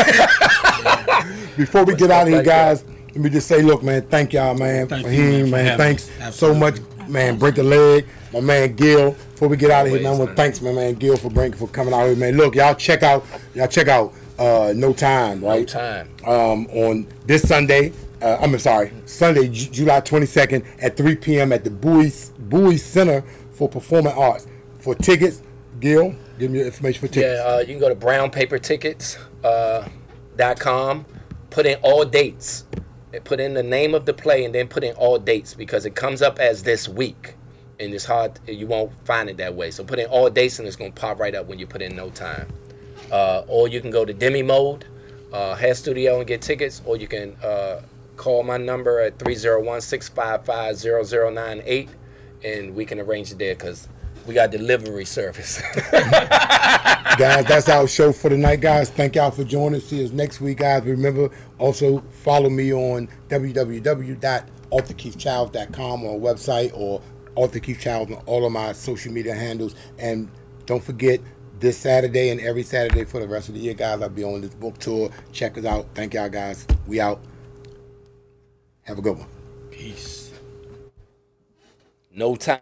before we get out of here, guys, let me just say, look, man, thank y'all, man. Thank you, Fahim, man, for having thanks us. so much, man. Break a leg. My man Gill. Before we get out of here, man, I Always, want to thanks my man Gill for coming out here, man. Look, y'all check out No Time, right? No Time. On this Sunday. Sunday, July 22nd at 3 p.m. at the Bowie Center for Performing Arts. For tickets, Gill, give me your information for tickets. Yeah, you can go to brownpapertickets.com. Put in all dates. Put in the name of the play and then put in all dates because it comes up as this week. And it's hard, you won't find it that way. So put in all dates and it's going to pop right up when you put in no time. Or you can go to Demi Mode, Hair Studio, and get tickets. Or you can call my number at 301-655-0098 and we can arrange it there because we got delivery service. Guys, that's our show for tonight, guys. Thank y'all for joining. See us next week, guys. Remember, also follow me on www.arthurkeithchilds.com on our website or Arthur Keith Childs on all of my social media handles. And don't forget, this Saturday and every Saturday for the rest of the year, guys, I'll be on this book tour. Check us out. Thank y'all, guys. We out. Have a good one. Peace. No time.